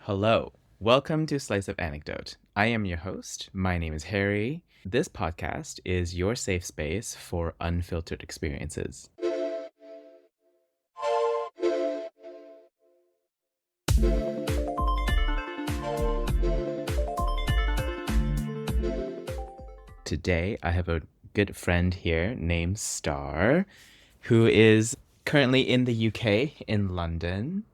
Hello. Welcome to Slice of Anecdote. I am your host. My name is Harry. This podcast is your safe space for unfiltered experiences. Today, I have a good friend here named Star, who is currently in the UK, in London.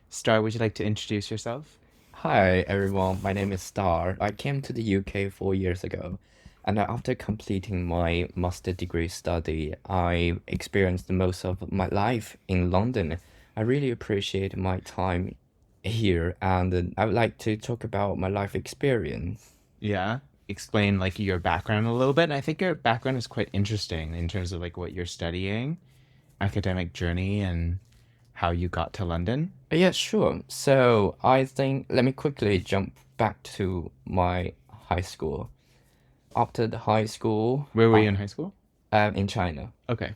Star, would you like to introduce yourself? Hi everyone, my name is Star. I came to the UK 4 years ago, and after completing my master degree study, I experienced most of my life in London. I really appreciate my time here, and I would like to talk about my life experience. Yeah. Explain like your background a little bit. And I think your background is quite interesting in terms of like what you're studying, academic journey, and how you got to London. Yeah, sure. So I think let me quickly jump back to my high school. After the high school, Where were you in high school? in China. Okay.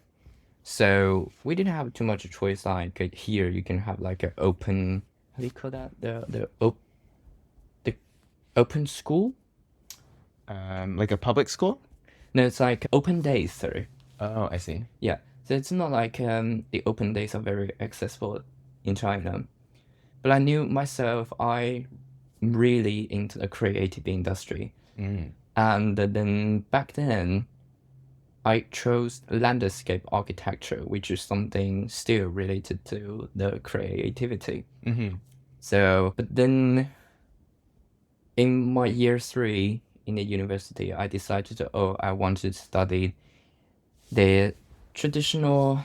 So we didn't have too much choice. Like here, you can have like an open. How do you call that? The open school? Like a public school? No, it's like open days. Sorry. Oh, I see. Yeah. So it's not like the open days are very accessible in China. But I knew myself. I really into the creative industry, Mm. and then back then I chose landscape architecture, which is something still related to the creativity. Mm-hmm. So, but then in my year three in the university, I decided, I wanted to study the traditional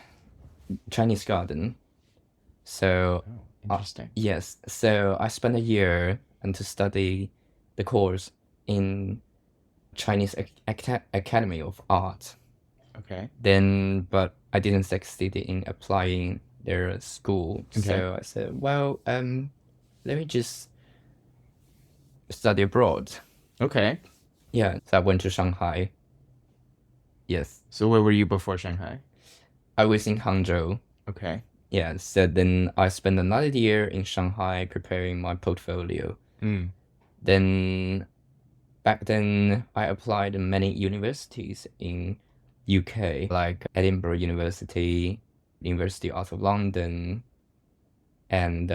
Chinese garden. So, Oh, interesting. yes, so I spent a year and to study the course in Chinese Academy of Art. Okay. Then, but I didn't succeed in applying their school. Okay. So I said, well, let me just study abroad. Okay. Yeah, so I went to Shanghai. Yes, So where were you before Shanghai? I was in Hangzhou. Okay. Yeah, so then I spent another year in Shanghai preparing my portfolio. Mm. Then back then I applied in many universities in UK, like Edinburgh University, University out of London, and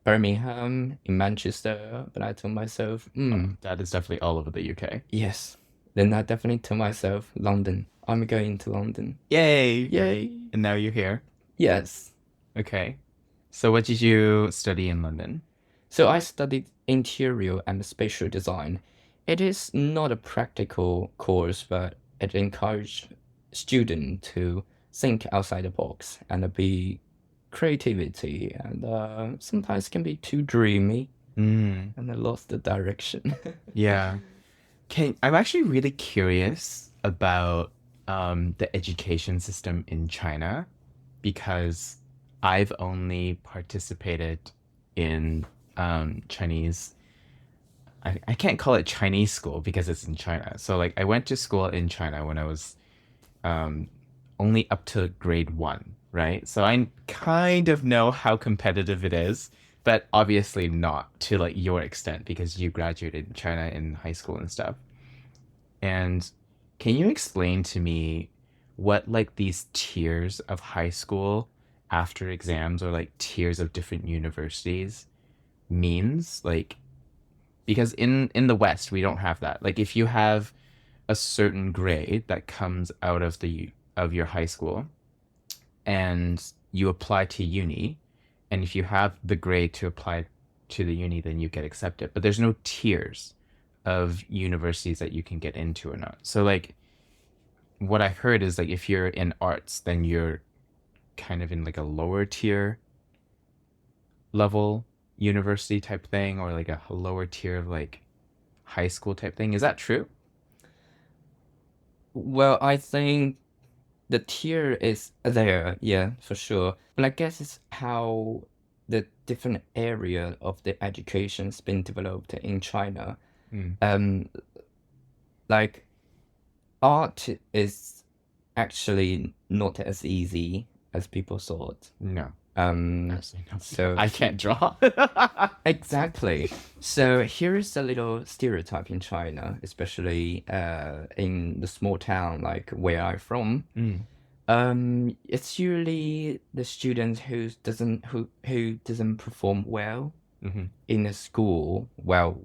Birmingham in Manchester. But I told myself, That is definitely all over the UK. yes. Then I definitely told myself, London. I'm going to London. Yay. Yay. And now you're here. Yes. Okay. So what did you study in London? So I studied interior and spatial design. It is not a practical course, but it encourages students to think outside the box and be creativity, and sometimes can be too dreamy Mm. and I lost the direction. Yeah. I'm actually really curious about the education system in China because I've only participated in Chinese. I can't call it Chinese school because it's in China. So like I went to school in China when I was um, only up to grade one, right? So I kind of know how competitive it is, but obviously not to like your extent because you graduated in China in high school and stuff. And can you explain to me what like these tiers of high school after exams or like tiers of different universities means? Like because in the West we don't have that. Like if you have a certain grade that comes out of the of your high school and you apply to uni, and if you have the grade to apply to the uni, then you get accepted. But there's no tiers of universities that you can get into or not. So like what I heard is like if you're in arts, then you're kind of in like a lower tier level university type thing or like a lower tier of like high school type thing. Is that true? Well, I think the tier is there, yeah, for sure. But I guess it's how the different area of the education's been developed in China. Mm. Um, like art is actually not as easy as people thought. No. Personally, no. So I can't draw. exactly. So here is a little stereotype in China, especially in the small town like where I'm from. Mm, It's usually the student who doesn't perform well hmm. in a school. Well,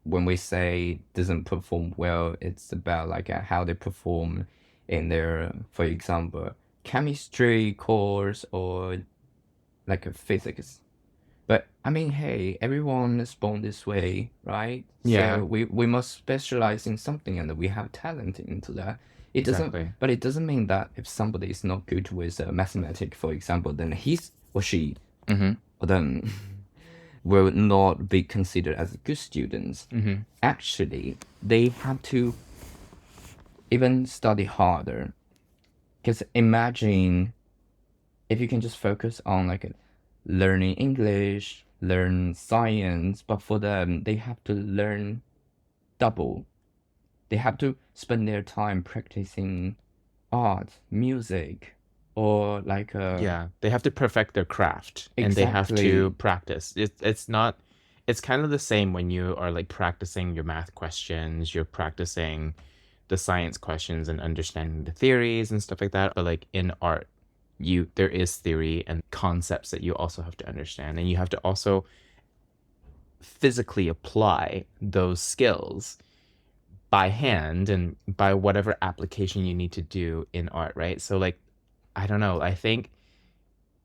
when we say doesn't perform well, it's about like how they perform in their, for example, chemistry course or like a physics. But I mean, hey, everyone is born this way, right? Yeah, So we must specialize in something and we have talent into that. It doesn't, exactly. but it doesn't mean that if somebody is not good with mathematics, for example, then he's or she, Hmm. or then will not be considered as good students. Hmm. Actually, they have to even study harder. Because imagine if you can just focus on like learning English, learn science, but for them, they have to learn double. They have to spend their time practicing art, music, or like Yeah, they have to perfect their craft and they have to exactly, practice. It's not it's kind of the same when you are like practicing your math questions, you're practicing the science questions and understanding the theories and stuff like that. But like in art, you there is theory and concepts that you also have to understand and you have to also physically apply those skills by hand and by whatever application you need to do in art, right? So like I don't know, I think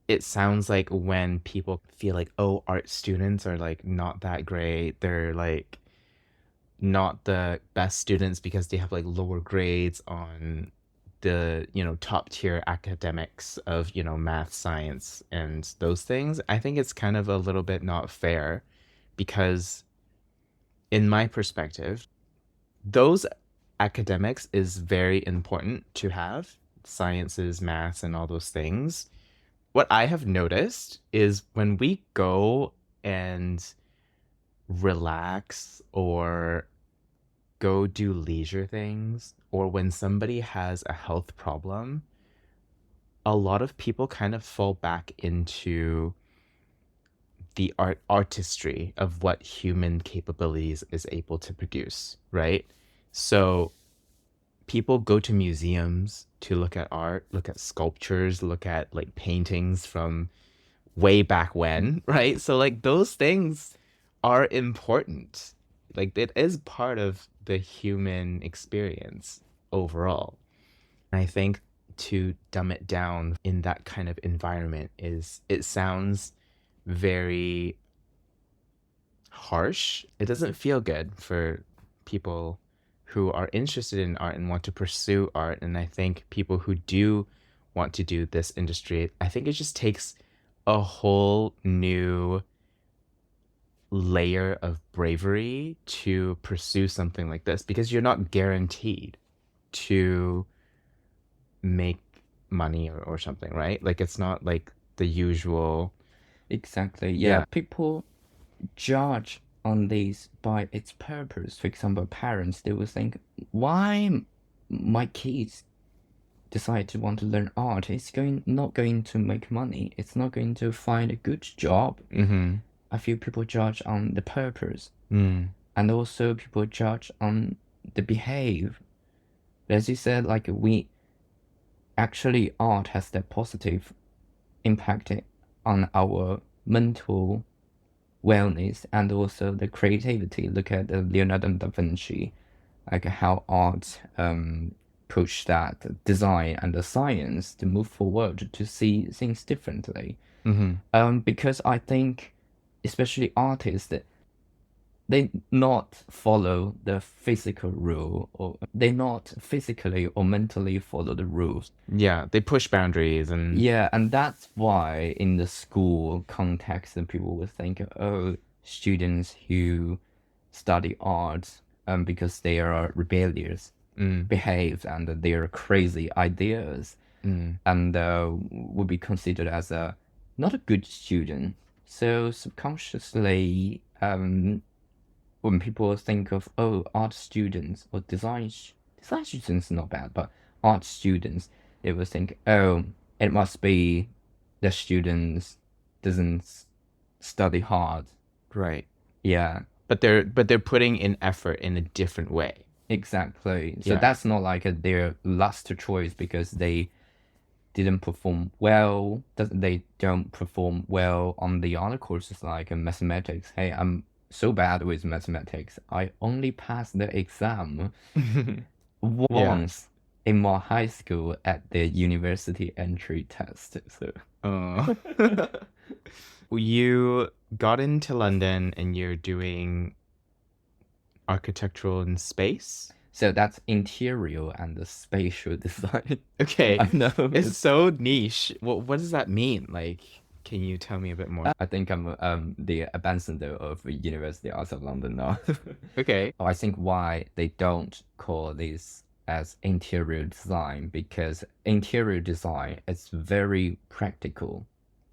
it sounds like when people feel like, oh, art students are like not that great, they're like not the best students because they have like lower grades on the, top tier academics of, math, science, and those things. I think it's kind of a little bit not fair because, in my perspective, those academics is very important to have sciences, maths, and all those things. What I have noticed is when we go and relax or go do leisure things, or when somebody has a health problem, a lot of people kind of fall back into the artistry of what human capabilities is able to produce, right? So people go to museums to look at art, look at sculptures, look at like paintings from way back when, right? So like those things are important. Like it is part of the human experience overall. I think to dumb it down in that kind of environment is it sounds very harsh. It doesn't feel good for people who are interested in art and want to pursue art. And I think people who do want to do this industry, I think it just takes a whole new layer of bravery to pursue something like this because you're not guaranteed to make money or something, right? Like it's not like the usual. exactly. Yeah, Yeah. people judge on this by its purpose. For example, parents, they will think, why my kids decide to want to learn art? It's going not going to make money. It's not going to find a good job. Mm-hmm. I feel people judge on the purpose, Mm. and also people judge on the behave. As you said, like we actually art has that positive impact on our mental wellness and also the creativity. Look at Leonardo da Vinci, like how art push that design and the science to move forward to see things differently. Mm-hmm. Because I think, especially artists, they not follow the physical rule or they not physically or mentally follow the rules. Yeah, they push boundaries and Yeah, and that's why in the school context, people would think, oh, students who study arts because they are rebellious, mm, behave, and they are crazy ideas, mm, and would be considered as a not a good student. So subconsciously, when people think of oh art students or design students not bad, but art students, they will think oh it must be the students doesn't study hard. Right. Yeah, But they're putting in effort in a different way. exactly. So Yeah. that's not like their last choice because they didn't perform well. They don't perform well on the other courses like mathematics. Hey, I'm so bad with mathematics. I only passed the exam Yeah. once in my high school at the university entry test. So Oh. You got into London and you're doing architectural and space? so that's interior and the spatial design. Okay. I know It's it's so niche. What does that mean? Like, can you tell me a bit more? I think I'm the ambassador of University Arts of London now. Okay. I think why they don't call this as interior design because interior design is very practical.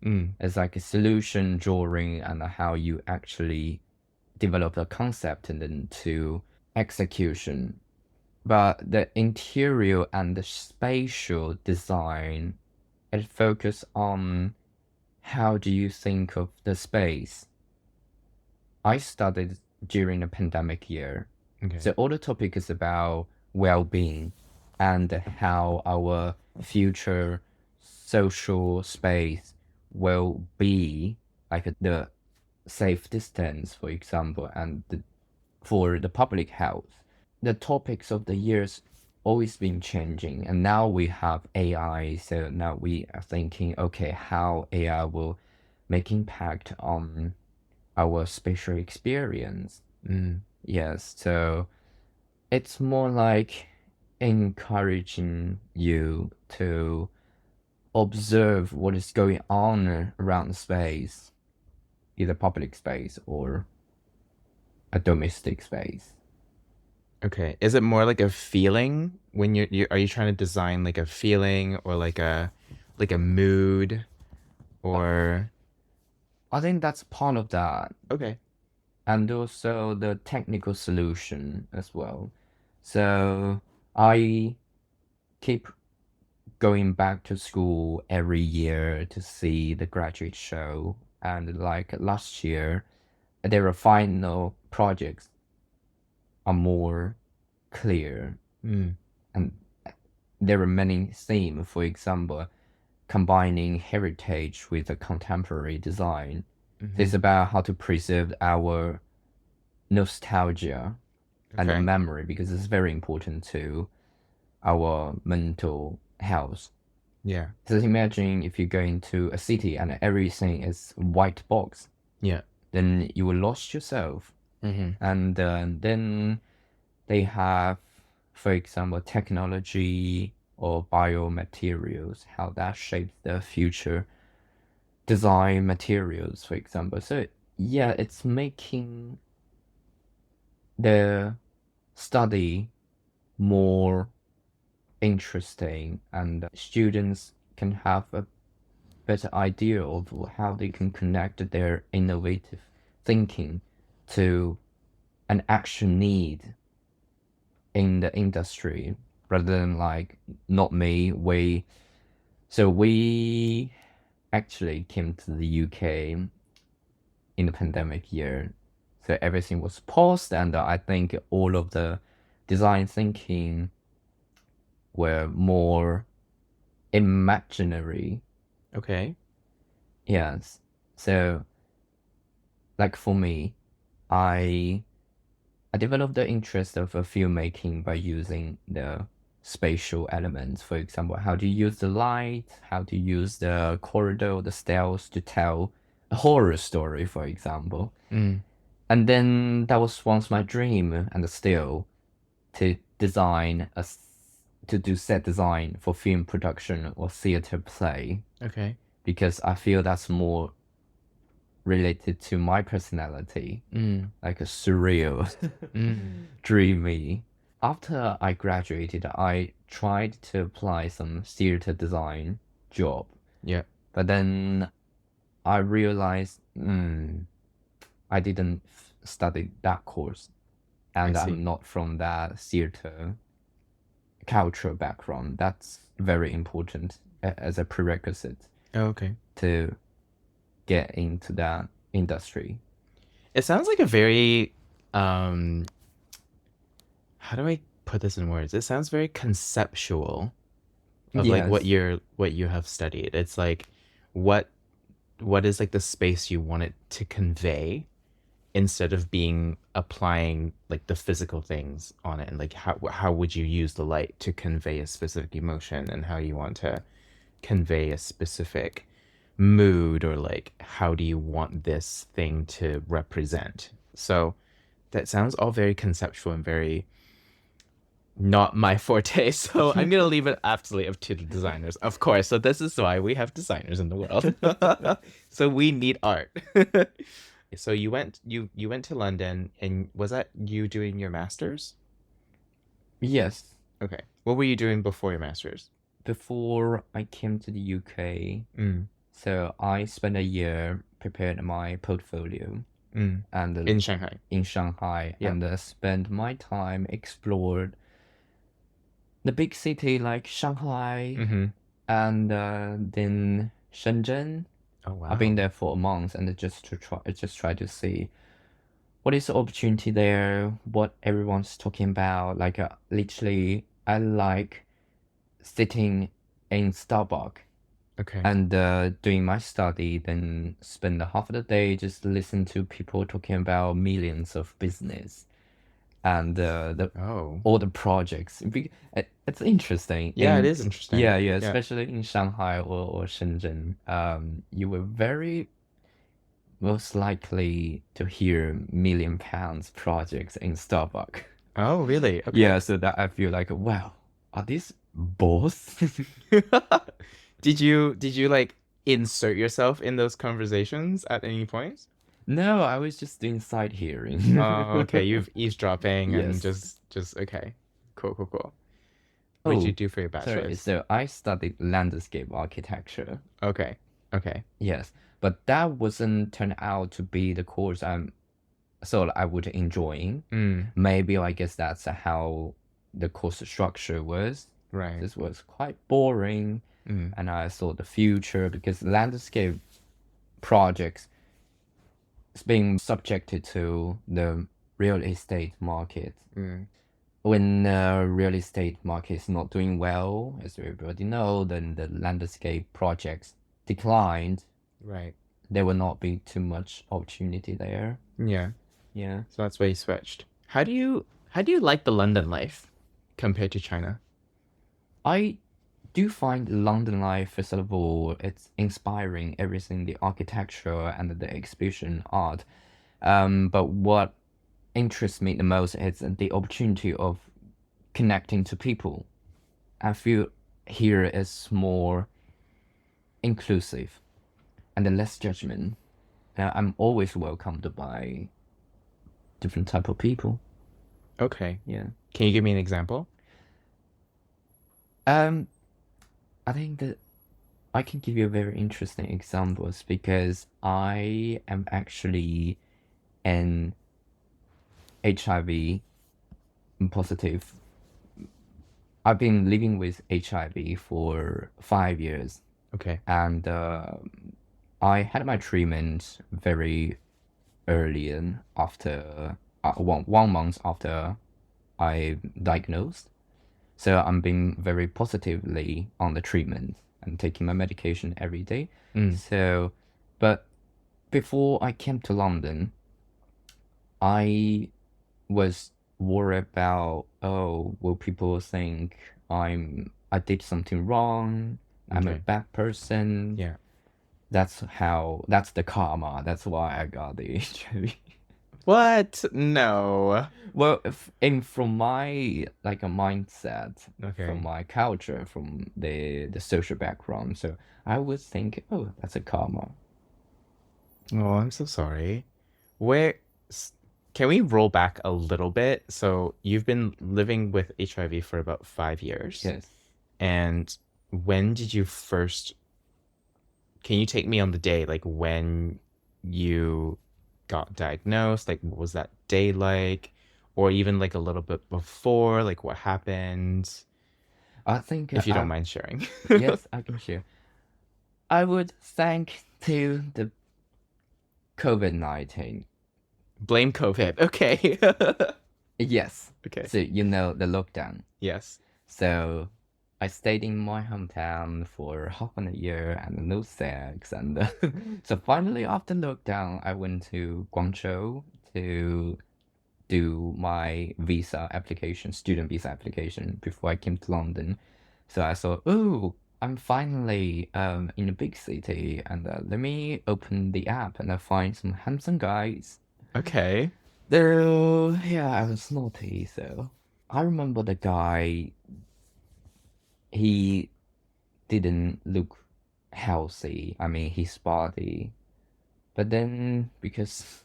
Mm. It's like a solution drawing and how you actually develop a concept and then to execution. But the interior and the spatial design, it focus on how do you think of the space. I studied during the pandemic year. Okay. So all the topic is about well-being and how our future social space will be like the safe distance, for example, and for the public health. The topics of the years always been changing, and now we have AI. So now we are thinking, okay, how AI will make impact on our spatial experience. Mm. Yes, so it's more like encouraging you to observe what is going on around the space, either public space or a domestic space. Okay. Is it more like a feeling when you are you trying to design like a feeling or like a mood or I think that's part of that, okay. and also the technical solution as well. So I keep going back to school every year to see the graduate show. And like last year, their final projects are more clear. Mm. And there are many themes, for example, combining heritage with a contemporary design. Hmm. It's about how to preserve our nostalgia and the Okay. memory because it's very important to our mental health. Yeah. So imagine if you go into a city and everything is white box, Yeah. then you will lost yourself. Hmm. And then they have, for example, technology or biomaterials, how that shapes the future design materials, for example. So yeah, it's making the study more interesting and students can have a better idea of how they can connect their innovative thinking to an actual need in the industry rather than like not me we actually came to the UK in the pandemic year, so everything was paused and I think all of the design thinking were more imaginary. Okay. Yes. So, like for me, I I developed the interest of filmmaking by using the spatial elements. For example, how to use the light, how to use the corridor, the stairs to tell a horror story, for example. Mm. And then that was once my dream, and still to design to do set design for film production or theater play Okay. because I feel that's more related to my personality, Mm. like a surreal, Mm. dreamy. After I graduated, I tried to apply some theater design job, Yeah. but then I realized I didn't study that course, I and see. I'm not from that theater cultural background. That's very important as a prerequisite Oh, okay. to get into that industry. It sounds like a very um how do I put this in words? It sounds very conceptual of like Yes. what you have studied. It's like what what is like the space you want it to convey instead of being applying like the physical things on it, and like how would you use the light to convey a specific emotion, and how you want to convey a specific mood, or like how do you want this thing to represent. So that sounds all very conceptual and very not my forte. So I'm gonna leave it absolutely up to the designers, of course. So this is why we have designers in the world. So we need art. So you went to London, and was that you doing your master's? Yes. Okay. What were you doing before your master's? Before I came to the UK, Mm, so I spent a year prepared my portfolio mm. and In Shanghai. in Shanghai Yeah. and spent my time explored the big city like Shanghai Mm-hmm. and then Shenzhen. Oh I've been wow. there for a month and just try to see what is the opportunity there, what everyone's talking about. Like literally, I like sitting in Starbucks Okay. and doing my study, then spend the half of the day just listen to people talking about millions of business and the Oh. all the projects. It's interesting. Yeah, it is interesting. Yeah, Yeah. especially in Shanghai or Shenzhen. You were very most likely to hear £1 million projects in Starbucks. Oh, really? Okay. Yeah, so that I feel like, wow, are these both? Did you like insert yourself in those conversations at any point? No, I was just doing side hearing. Oh, okay. You've eavesdropping and Yes. just okay. Cool, cool, cool. What did you Oh, do for your sorry. bachelor's? So I studied landscape architecture. Okay. Okay. Yes, but that wasn't turned out to be the course I would enjoy. Mm, Maybe I guess that's how the course structure was. right. This was quite boring, Mm, and I saw the future because landscape projects is being subjected to the real estate market. mm, When the real estate market is not doing well, as everybody know, then the landscape projects declined. right. There will not be too much opportunity there. Yeah. Yeah. So that's why you switched. How do you like the London life compared to China? I do find London life, first of all, it's inspiring, everything, the architecture and the exhibition art. But what interests me the most is the opportunity of connecting to people. I feel here is more inclusive and less judgment. I'm always welcomed by different type of people. Okay. Yeah. Can you give me an example? Um, I think that I can give you a very interesting examples because I am actually an HIV positive. I've been living with HIV for 5 years, Okay. and I had my treatment very early in after one month after I diagnosed. So I'm being very positively on the treatment and taking my medication every day. Mm, So, but before I came to London, I was worried about, oh, will people think I did something wrong? I'm a okay. bad person. Yeah. That's the karma. That's why I got the HIV. What? No. Well, from my like a mindset, from Okay. my culture, from the social background, so I would think, oh, that's a karma. Oh, I'm so sorry. Where s- can we roll back a little bit? So you've been living with HIV for about 5 years. Yes. And when did you first, can you take me on the day, like when you got diagnosed? Like, what was that day like? Or even like a little bit before, like what happened? I think if you don't mind sharing. yes, I can share. I would thank to the COVID-19. Blame COVID. Okay. Yes. Okay. So you know the lockdown. Yes. So I stayed in my hometown for half a year and no sex. And so finally, after lockdown, I went to Guangzhou to do my visa application, student visa application, before I came to London. So I thought, oh, I'm finally in a big city, and let me open the app and I find some handsome guys. Okay. Though, yeah, I was naughty, so I remember the guy, he didn't look healthy. I mean, his body. But then, because,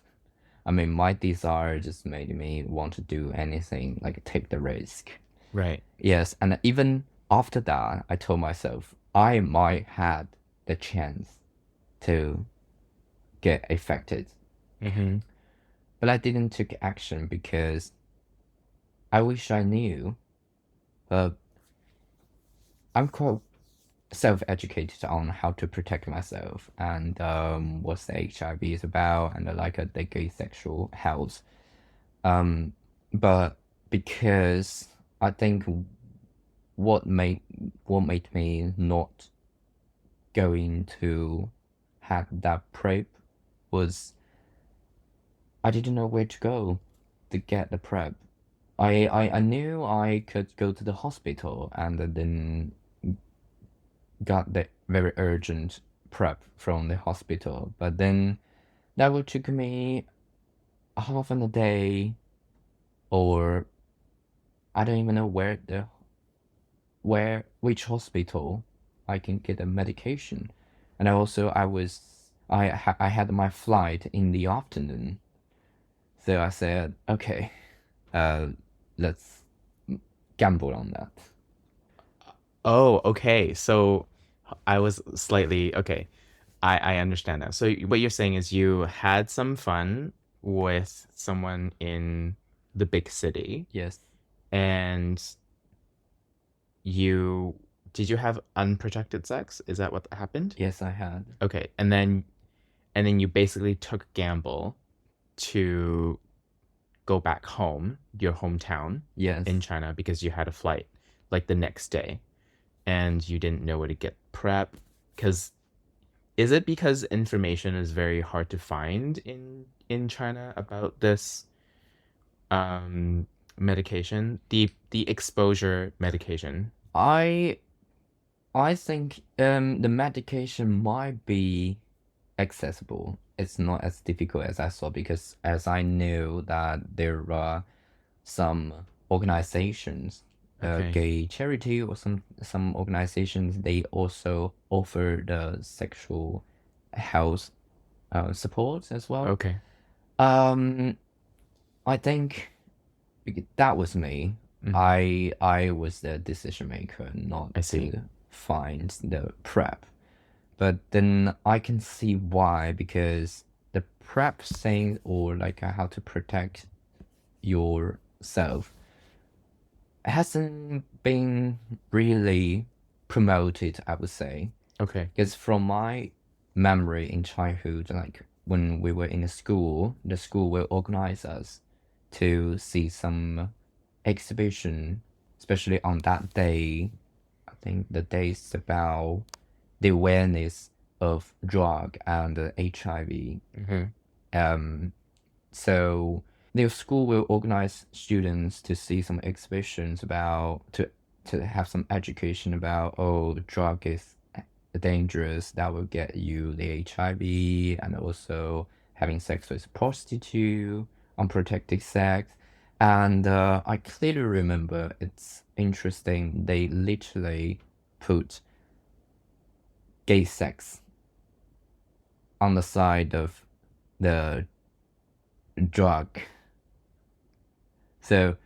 I mean, my desire just made me want to do anything, like take the risk. Right. Yes, and even after that, I told myself I might had the chance to get affected. Mm-hmm. But I didn't take action because I wish I knew. But I'm quite self-educated on how to protect myself and what the HIV is about and like the gay sexual health. Um, but because I think what made what made me not going to have that PrEP was I didn't know where to go to get the PrEP. I knew I could go to the hospital and then got the very urgent PrEP from the hospital, but then that would took me half an a day, or I don't even know which hospital I can get a medication. And I had my flight in the afternoon, so I said, okay, uh, let's gamble on that. Oh, okay. So I was slightly okay. I understand now. So what you're saying is you had some fun with someone in the big city, Yes, and you did you have unprotected sex? Is that what happened? yes, I had. Okay. And then you basically took a gamble to go back home, your hometown in Yes. China because you had a flight like the next day and you didn't know where to get prep because is it because information is very hard to find in China about this um medication, the exposure medication? I I think the medication might be accessible. It's not as difficult as I thought because as I knew that there are some organizations, Okay. gay charity or some organizations, they also offer the sexual health support as well. Okay. Um, I think that was me. Hmm. I was the decision maker, not I see. to find the prep. But then I can see why, because the prep thing or like how to protect yourself hasn't been really promoted, I would say. Okay. Because from my memory in childhood, like when we were in the school will organize us to see some exhibition, especially on that day. I think the day is about the awareness of drug and HIV. Hmm. Um, so the school will organize students to see some exhibitions about to have some education about oh the drug is dangerous that will get you the HIV and also having sex with prostitute, unprotected sex. And I clearly remember it's interesting they literally put gay sex on the side of the drug. So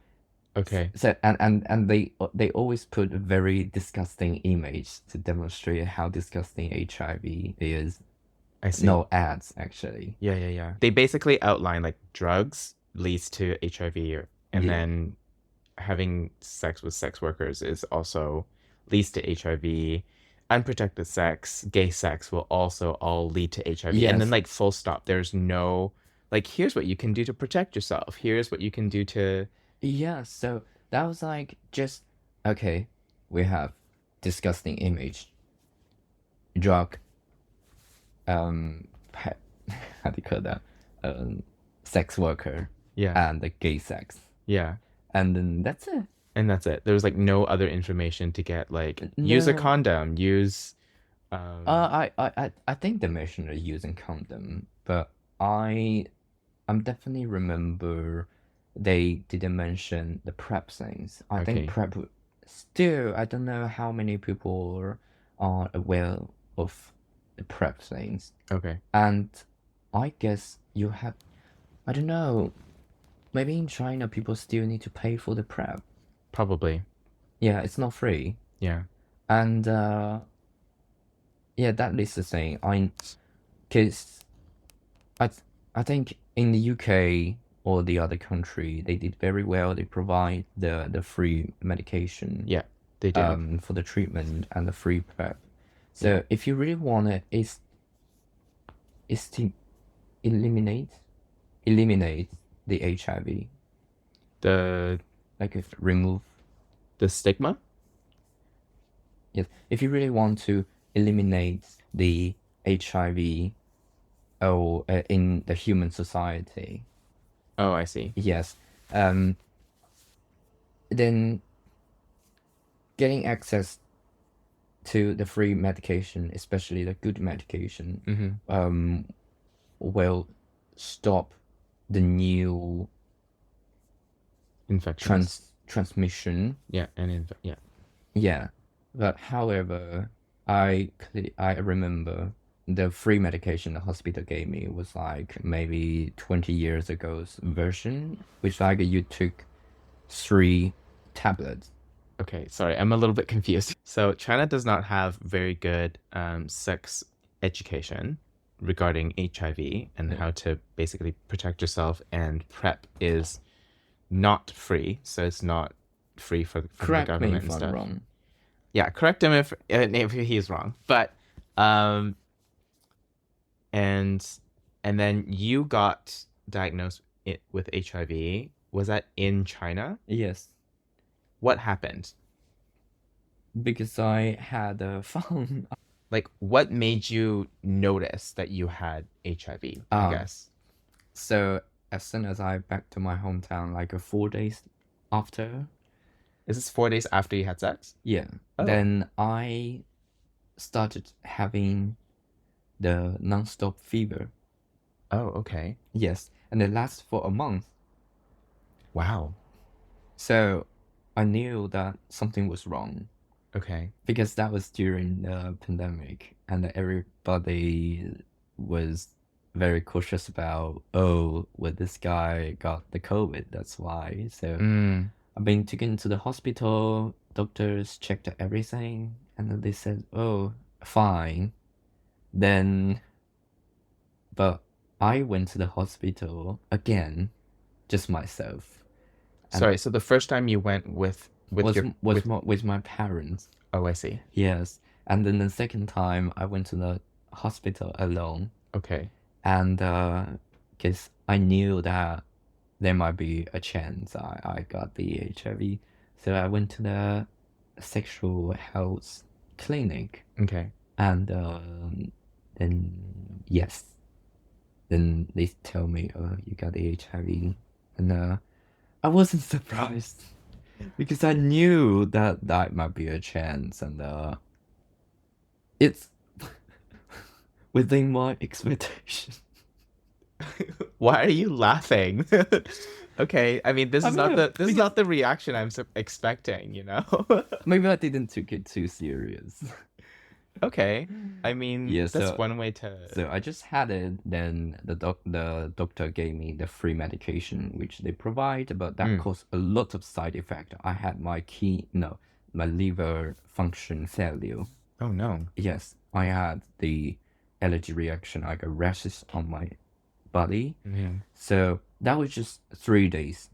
Okay. and they always put a very disgusting image to demonstrate how disgusting HIV is. I see. No ads actually. Yeah, yeah, yeah. They basically outline like drugs leads to HIV, and Yeah. then having sex with sex workers is also leads to HIV. Unprotected sex, gay sex will also all lead to HIV. And then Yes. like full stop. There's no like here's what you can do to protect yourself. Here's what you can do to Yeah, so that was like just okay, we have disgusting image, drug, pe how do you call that? Um, sex worker yeah. and the gay sex. Yeah. And then that's it. And that's it. There's like no other information to get like use a No. condom, use I think they mentioned using condom, but I'm definitely remember they didn't mention the prep things. I think okay. prep still I don't know how many people are aware of the prep things. Okay. And I guess you have I don't know, maybe in China people still need to pay for the prep. Probably. Yeah, it's not free. Yeah. And yeah, that is the thing. Cause I I think in the UK or the other country, they did very well. They provide the free medication Yeah. They do. for the treatment and the free prep. Yeah. So if you really want it, is to eliminate eliminate the HIV, The like if remove. the stigma? Yes, if you really want to eliminate the HIV or in the human society, Oh, I see. yes, um, then getting access to the free medication, especially the good medication, Mm-hmm. will stop the new Infections. transmission. Yeah, and yeah. Yeah, but however, I remember the free medication the hospital gave me was like maybe 20 years ago's version, which like you took 3 tablets. Okay, sorry, I'm a little bit confused. So China does not have very good sex education regarding HIV and Yeah. how to basically protect yourself, and PrEP is not free, so it's not free from the Correct me government if and I'm stuff. wrong. Yeah, correct him if he's wrong. But um and and then you got diagnosed with HIV. Was that in China? Yes, What happened? because I had a phone. Like, what made you notice that you had HIV, I Ah, guess? so as soon as I back to my hometown, like 4 days after, Is this 4 days after you had sex? yeah, Oh, then I started having the non-stop fever. oh, okay. Yes, and it lasts for a month. Wow. So I knew that something was wrong Okay. because that was during the pandemic and everybody was very cautious about, oh, well, this guy got the COVID, that's why. So Mm, I've been taken to the hospital, doctors checked everything, and then they said, oh, fine. Then, but I went to the hospital again, just myself, and sorry. So the first time you went with was your was with mo- with my parents. oh, I see. Yes, and then the second time I went to the hospital alone, Okay. and because I knew that there might be a chance I got the HIV, so I went to the sexual health clinic, Okay. and then yes, then they tell me, oh, you got the HIV, and I wasn't surprised because I knew that that might be a chance, and it's within my expectation. Why are you laughing? Okay. I mean, I mean, this is because not the reaction I'm expecting, you know? maybe I didn't take it too serious. Okay. I mean, Yeah, that's one way to so I just had it. Then the doctor gave me the free medication which they provide, but that Mm. caused a lot of side effect. I had my liver function failure. Oh no. Yes, I had the allergy reaction. I got rashes on my body. Yeah. So that was just 3 days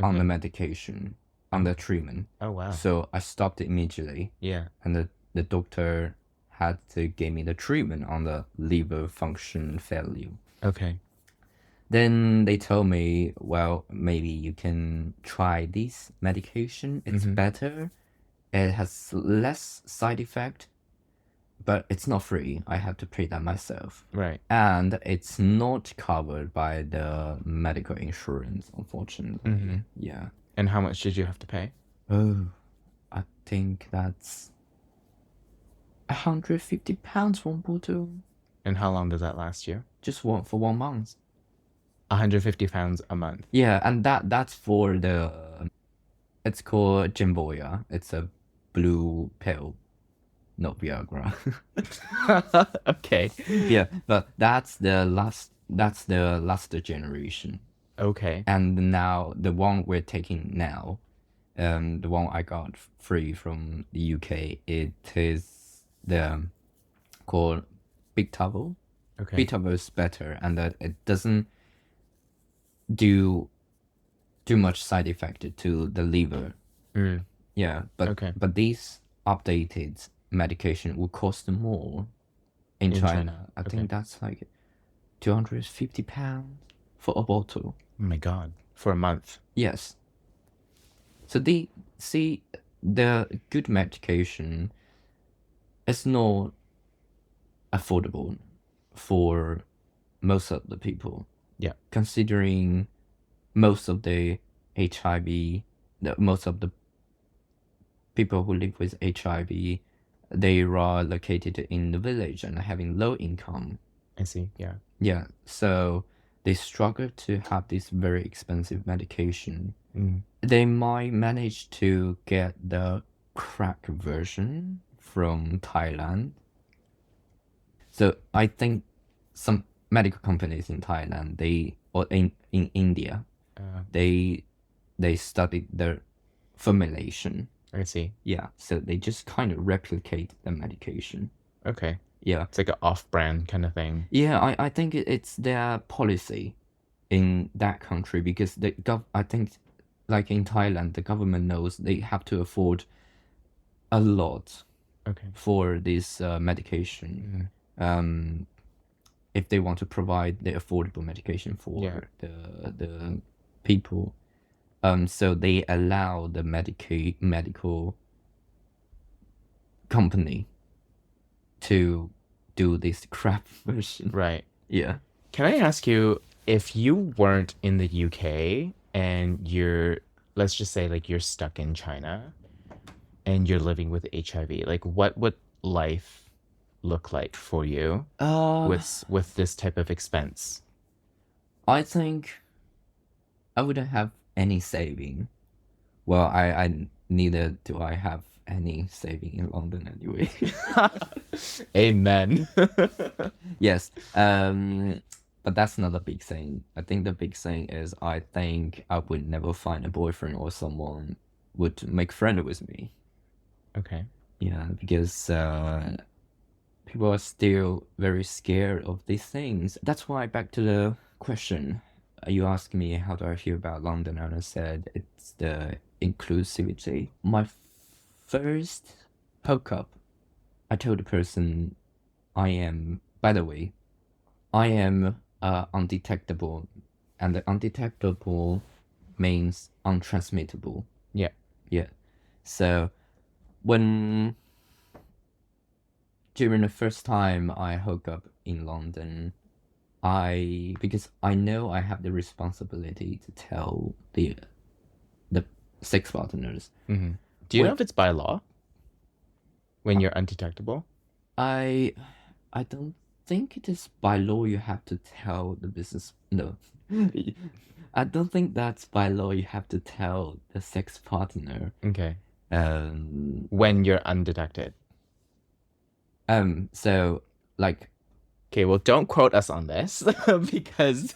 on the Okay. medication. under treatment. Oh, wow. So I stopped immediately, Yeah. and the doctor had to give me the treatment on the liver function failure. Okay. Then they told me, well, maybe you can try this medication. It's better. It has less side effect, but it's not free. I have to pay that myself. Right. And it's not covered by the medical insurance, unfortunately. Yeah. And how much did you have to pay? Oh, I think that's £150 one bottle. And how long does that last you? Just one for 1 month. £150 a month. Yeah, and that's for the it's called Jimboya. It's a blue pill, not Viagra. Okay. Yeah, but that's the last generation. Okay. And now the one we're taking now, the one I got free from the UK, it is the called Big Tavo. Okay. Big Tavo is better, and that it doesn't do too much side effect to the liver. Yeah, Okay. but these updated medication will cost more in In China. China, I okay. think that's like £250 for a bottle. Oh my God. For a month. Yes. So the good medication is not affordable for most of the people. Yeah. Considering most of the most of the people who live with HIV, they are located in the village and having low income. I see. Yeah. Yeah, so they struggle to have this very expensive medication. They might manage to get the crack version from Thailand. So I think some medical companies in Thailand, or in India, they studied the formulation. I see. Yeah, so they just kind of replicate the medication. Okay. Yeah. It's like an off-brand kind of thing. Yeah, I think it's their policy in that country because I think like in Thailand, the government knows they have to afford a lot Okay. for this medication. If they want to provide the affordable medication for Yeah. the people. So they allow the medical company to do this crap version. Right. Yeah. Can I ask you, if you weren't in the UK and let's just say like you're stuck in China and you're living with HIV, like what would life look like for you with this type of expense? I think I wouldn't have any saving. Well, I neither do I have any saving in London anyway. Amen. Yes. But that's not a big thing. I think the big thing is I think I would never find a boyfriend or someone would make friend with me. Okay. Yeah, because people are still very scared of these things. That's why back to the question. You asked me how do I feel about London, and I said it's the inclusivity. My first hookup, I told the person by the way, I am undetectable, and the undetectable means untransmittable. Yeah. Yeah. So during the first time I hooked up in London, because I know I have the responsibility to tell the sex partners. Do you know if it's by law when you're undetectable? I don't think it is by law you have to tell the business. No. I don't think that's by law you have to tell the sex partner. Okay. When you're undetected. So like, okay, well, don't quote us on this because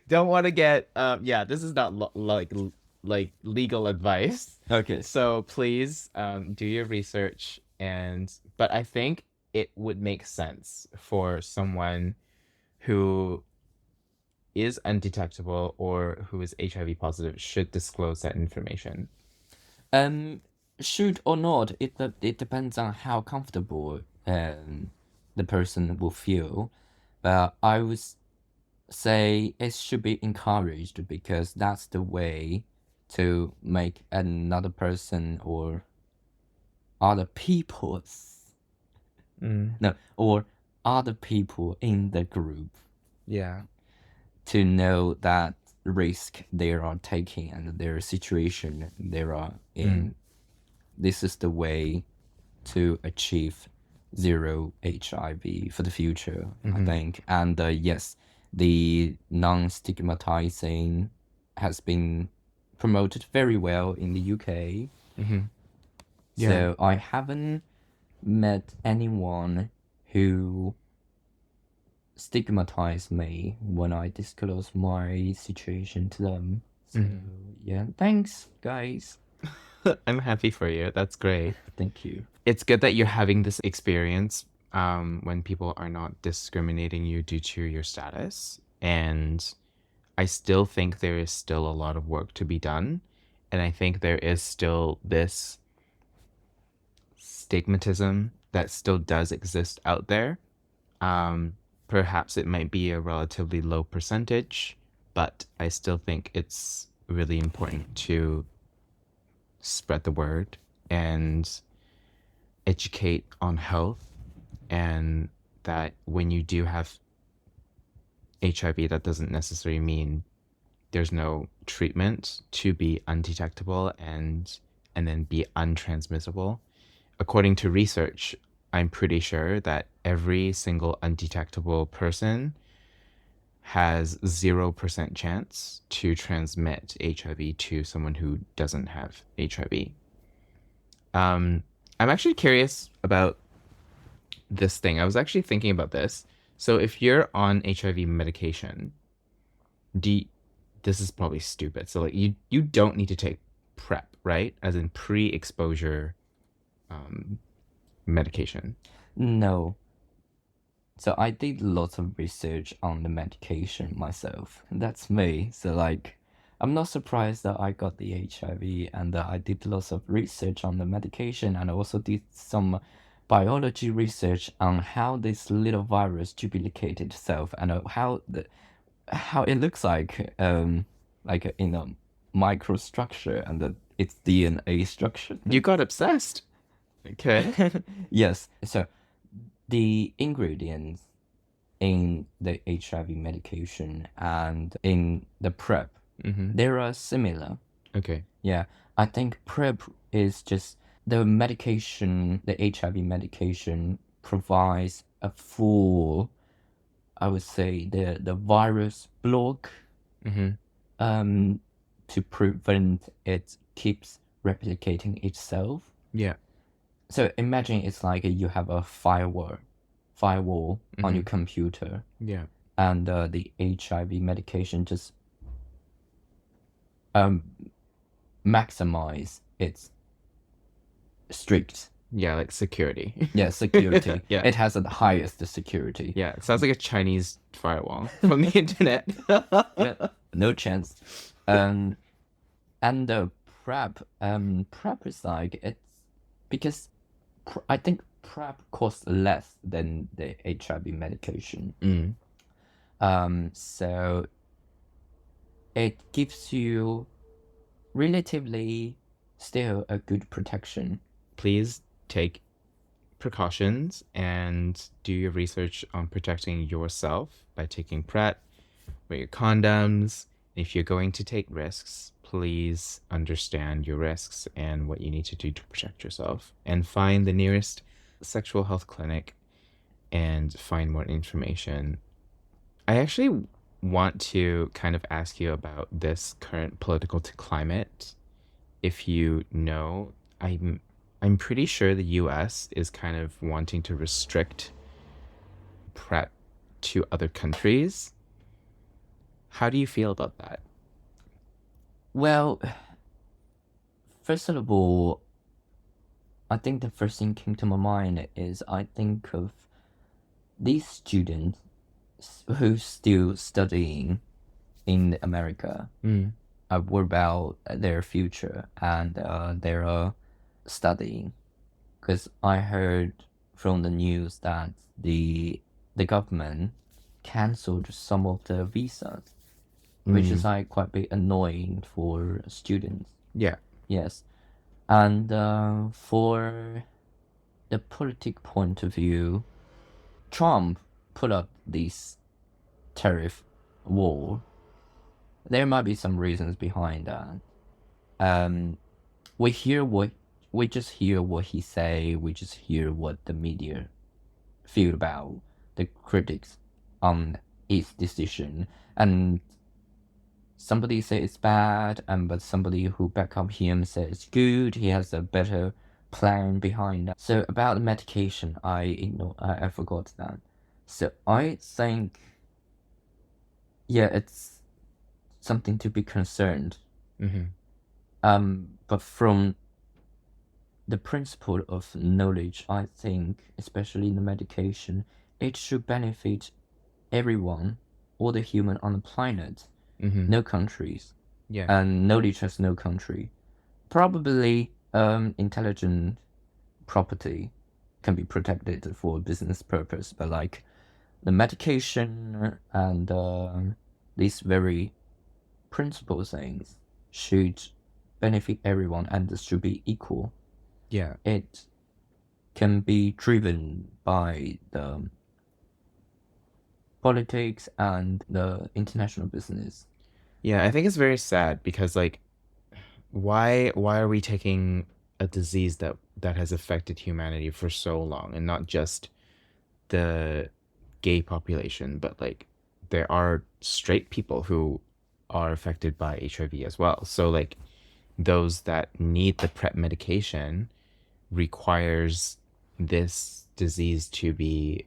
don't want to get this is not like legal advice. okay. So please do your research, but I think it would make sense for someone who is undetectable or who is HIV positive should disclose that information. Um, should or not, it depends on how comfortable the person will feel. But I would say it should be encouraged because that's the way to make another person or other people's Mm. no or other people in the group Yeah. to know that risk they are taking and their situation they are Mm. in. This is the way to achieve zero HIV for the future, I Mm-hmm. think. And yes, the non-stigmatizing has been promoted very well in the UK. Mm-hmm. Yeah. So I haven't met anyone who stigmatized me when I disclose my situation to them. So Mm. yeah, thanks guys. I'm happy for you. That's great. Thank you. It's good that you're having this experience when people are not discriminating you due to your status. And I still think there is still a lot of work to be done. And I think there is still this stigmatism that still does exist out there. Um, Perhaps it might be a relatively low percentage, but I still think it's really important to spread the word and educate on health, and that when you do have HIV, that doesn't necessarily mean there's no treatment to be undetectable and then be untransmissible. According to research, I'm pretty sure that every single undetectable person has 0% chance to transmit HIV to someone who doesn't have HIV. I'm actually curious about this thing. I was actually thinking about this. So if you're on HIV medication, do you, this is probably stupid. So like you don't need to take PrEP, right? As in pre-exposure um, medication. No. So I did lots of research on the medication myself. That's me. So like I'm not surprised that I got the HIV and I did lots of research on the medication and I also did some biology research on how this little virus duplicated itself and how it looks like in a microstructure and its DNA structure. You got obsessed. Okay. Yes. So the ingredients in the HIV medication and in the PrEP, Mm-hmm. they are similar. Okay. Yeah, I think PrEP is just the medication, the HIV medication provides a full, I would say, the virus block Mm-hmm. to prevent it keeps replicating itself. Yeah. So imagine it's like you have a firewall on your Mm-hmm. computer, Yeah. and the HIV medication just um maximize its strict Yeah, like security. security. Yeah. It has the highest security. Yeah. It sounds like a Chinese firewall from the internet. No chance. And the PrEP is like it's because I think PrEP costs less than the HIV medication. Mm. So it gives you relatively still a good protection. Please take precautions and do your research on protecting yourself by taking PrEP, wear your condoms. If you're going to take risks, please understand your risks and what you need to do to protect yourself, and find the nearest sexual health clinic and find more information. I actually want to kind of ask you about this current political climate. If you know, I'm pretty sure the US is kind of wanting to restrict PrEP to other countries. How do you feel about that? Well, first of all, I think the first thing came to my mind is I think of these students who still studying in America. Mm. worry about their future and their studying. Because I heard from the news that the government canceled some of the visas, which is Mm, like quite a bit annoying for students. yeah. Yes, and for the politic point of view, Trump put up this tariff war. There might be some reasons behind that. Um, we hear what we just hear what he say. We just hear what the media feel about the critics on his decision, and somebody say it's bad, and but somebody who back up him says it's good. He has a better plan behind that. So about the medication, I forgot that. So I think, yeah, it's something to be concerned. Hmm. But from the principle of knowledge, I think, especially in the medication, it should benefit everyone, all the human on the planet, Hmm. no countries, Yeah. and knowledge has no country. Probably, intelligent property can be protected for business purpose, but like the medication and these very principal things should benefit everyone and should be equal. Yeah. It can be driven by the politics and the international business. Yeah, I think it's very sad because like why are we taking a disease that has affected humanity for so long and not just the gay population, but like there are straight people who are affected by HIV as well. So like those that need the PrEP medication requires this disease to be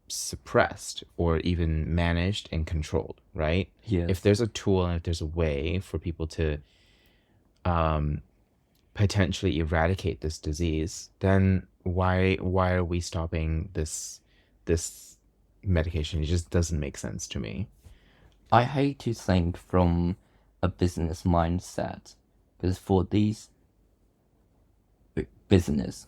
suppressed or even managed and controlled, right? If Yes. there's a tool and if there's a way for people to um, potentially eradicate this disease, then why are we stopping this medication? It just doesn't make sense to me. I hate to think from a business mindset because for these business,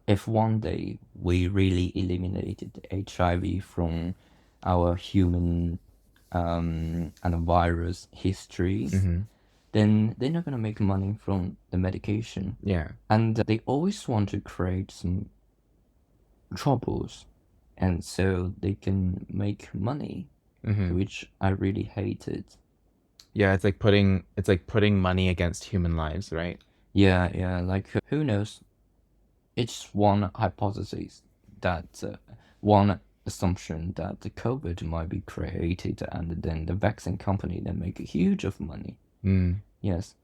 if one day we really eliminated HIV from our human and virus histories, Hmm. then they're not gonna make money from the medication, Yeah. and they always want to create some troubles, and so they can make money, Hmm. which I really hated. Yeah, it's like putting money against human lives, right? Yeah, yeah, like who knows? It's one hypothesis that one assumption that the COVID might be created, and then the vaccine company then make a huge of money. Mm, Yes.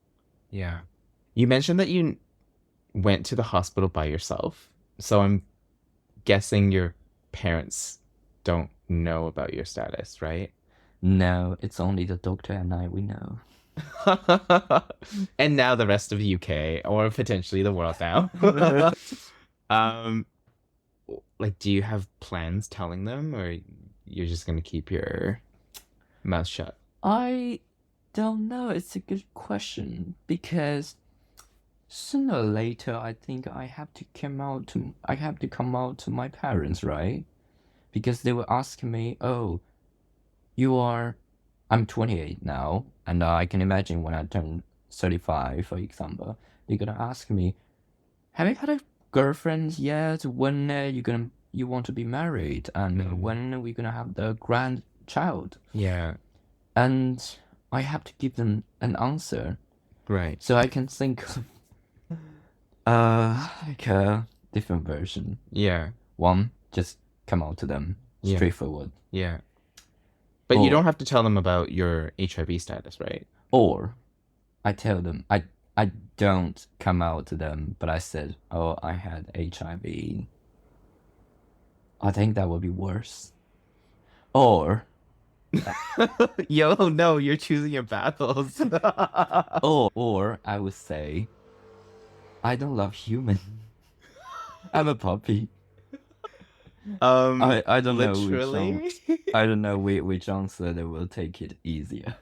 yeah. You mentioned that you went to the hospital by yourself, so I'm guessing your parents don't know about your status, right? No, it's only the doctor and I we know. And now the rest of the UK or potentially the world now. Um, like, do you have plans telling them, or you're just gonna keep your mouth shut? I don't know. It's a good question because sooner or later I think I have to come out to my parents, right? Because they will ask me, "Oh, you are I'm 28 now, and I can imagine when I turn 35, for example, they're gonna ask me, "Have you had a girlfriend yet? When you want to be married, and Mm, when are we gonna have the grandchild?" yeah, And I have to give them an answer, right. so I can think of like a different version. Yeah, One, just come out to them yeah, straightforward, yeah. But you or don't have to tell them about your HIV status, right? or I tell them I don't come out to them, but I said, "Oh, I had HIV." I think that would be worse. Or Yo, no, you're choosing your battles. or I would say, "I don't love human. I'm a puppy." I don't know which Literally. I don't know which answer that will take it easier.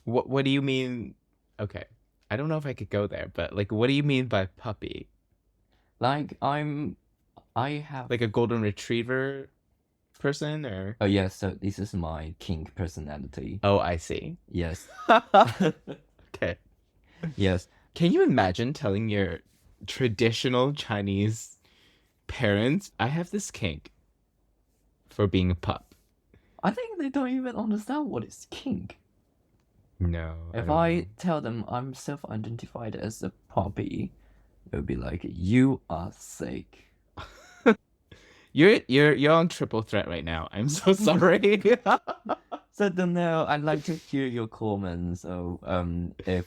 What do you mean? Okay. I don't know if I could go there, but like what do you mean by puppy? Like I have. Like a golden retriever person or Oh yes, so this is my kink personality. Oh, I see. Yes, Okay. yes. Can you imagine telling your traditional Chinese parents, I have this kink for being a pup? I think they don't even understand what is kink. No, I If don't know. I tell them I'm self-identified as a puppy, they'll be like, "You are sick." You're on triple threat right now. I'm so sorry. So I don't know. I'd like to hear your comments. So, if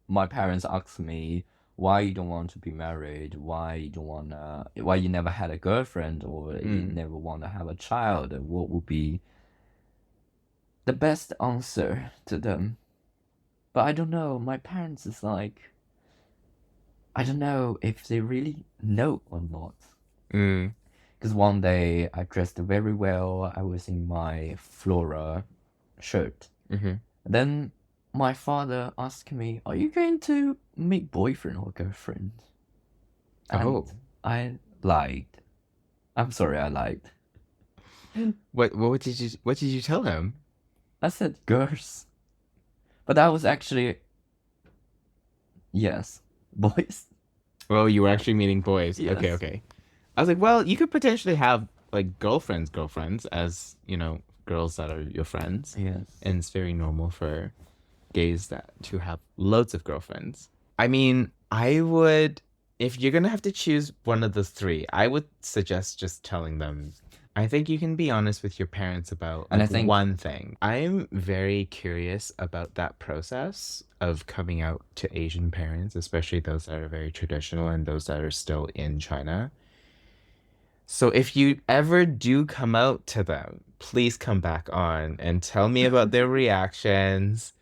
my parents ask me why you don't want to be married, why you never had a girlfriend, or you never want to have a child, what would be the best answer to them? But I don't know. My parents is like, I don't know if they really know or not. Mm. Because one day I dressed very well. I was in my flora shirt. Mm-hmm. Then my father asked me, "Are you going to make boyfriend or girlfriend?" And Oh, I lied. I'm sorry, I lied. what did you tell him? I said girls. But that was actually, yes, boys. Oh, you were actually meeting boys. Okay, Yes. okay. I was like, well, you could potentially have like girlfriends, as girls that are your friends, Yes. and it's very normal for gays that to have loads of girlfriends. I mean, I would, if you're gonna have to choose one of the three, I would suggest just telling them. I think you can be honest with your parents about And I like think, one thing. I'm very curious about that process of coming out to Asian parents, especially those that are very traditional and those that are still in China. So if you ever do come out to them, please come back on and tell me about their reactions.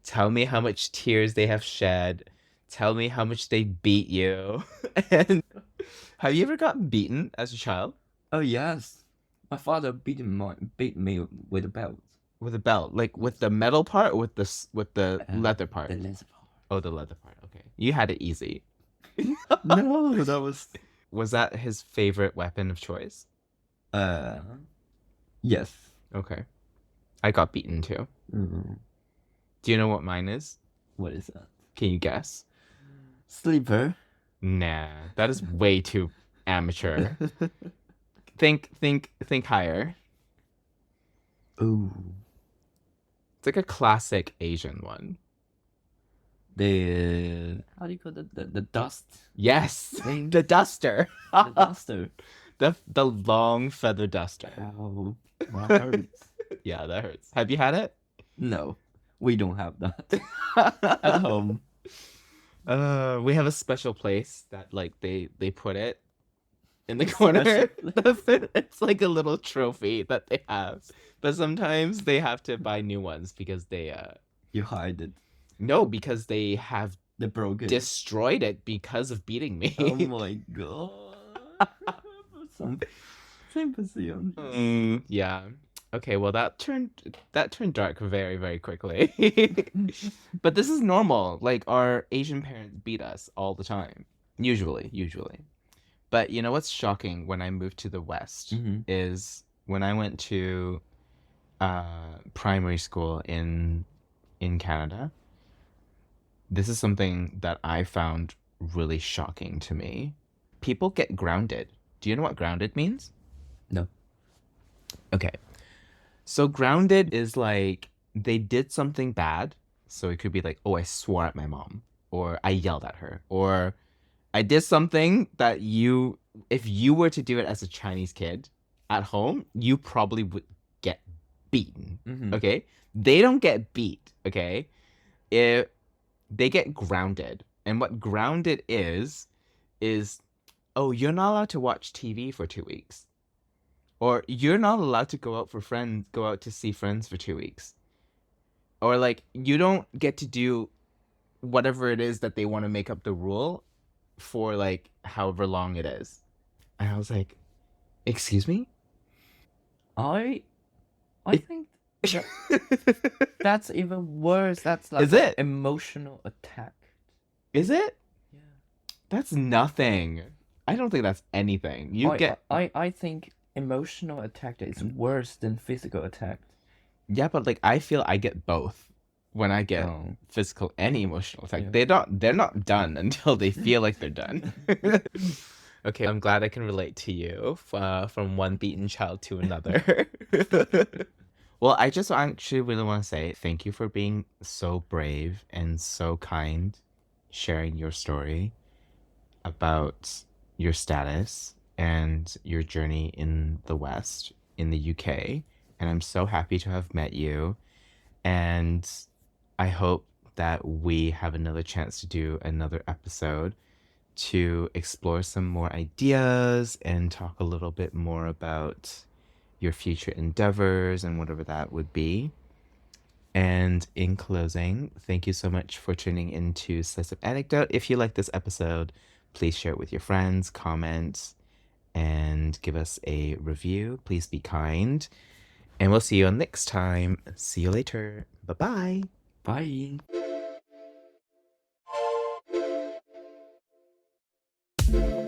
Tell me how much tears they have shed. Tell me how much they beat you. And have you ever gotten beaten as a child oh yes, my father beat me with a belt. with a belt? Like with the metal part or with the leather The part? lizard. Oh, the leather part. Okay. You had it easy. No, that was. Was that his favorite weapon of choice? Uh, yes. Okay. I got beaten too. Mm, Do you know what mine is? what is that? Can you guess? Sleeper. Nah, that is way too amateur. Think higher. Ooh. It's like a classic Asian one. The how do you call it? The dust. Yes, Thing. the duster. The duster. The long feather duster. Ow, that hurts. Yeah, that hurts. Have you had it? No, we don't have that at home. We have a special place that like they put it in the corner. It's like a little trophy that they have. But sometimes they have to buy new ones because they You hide it. no, because they have The broken. destroyed it because of beating me. Oh my god. Some sympathy on you. Yeah. Okay, well that turned dark very, very quickly. But this is normal. Like our Asian parents beat us all the time. Usually. But you know what's shocking when I moved to the West Mm-hmm. is when I went to primary school in Canada. This is something that I found really shocking to me. People get grounded. Do you know what grounded means? No. Okay. So grounded is like they did something bad. So it could be like, oh, I swore at my mom, or I yelled at her, or I did something that if you were to do it as a Chinese kid at home, you probably would get beaten. Mm-hmm. Okay? They don't get beat, okay? If they get grounded. And what grounded is, oh, you're not allowed to watch TV for 2 weeks. Or you're not allowed to go out to see friends for 2 weeks. Or like you don't get to do whatever it is that they want to make up the rule for like however long it is. And I was like, excuse me? I It- think No, that's even worse. That's Is like an it? emotional attack. Is it? Yeah. That's nothing. I don't think that's anything. You get, I think emotional attack is worse than physical attack. yeah, but like I feel I get both when I get Oh, physical and emotional attack. yeah. They're not done until they feel like they're done. Okay, I'm glad I can relate to you from one beaten child to another. Well, I just actually really want to say thank you for being so brave and so kind, sharing your story about your status and your journey in the West, in the UK. And I'm so happy to have met you. And I hope that we have another chance to do another episode to explore some more ideas and talk a little bit more about your future endeavors and whatever that would be. And in closing, thank you so much for tuning into Slice of Anecdote. If you like this episode, please share it with your friends, comment, and give us a review. Please be kind. And we'll see you on next time. See you later. Bye Bye. bye.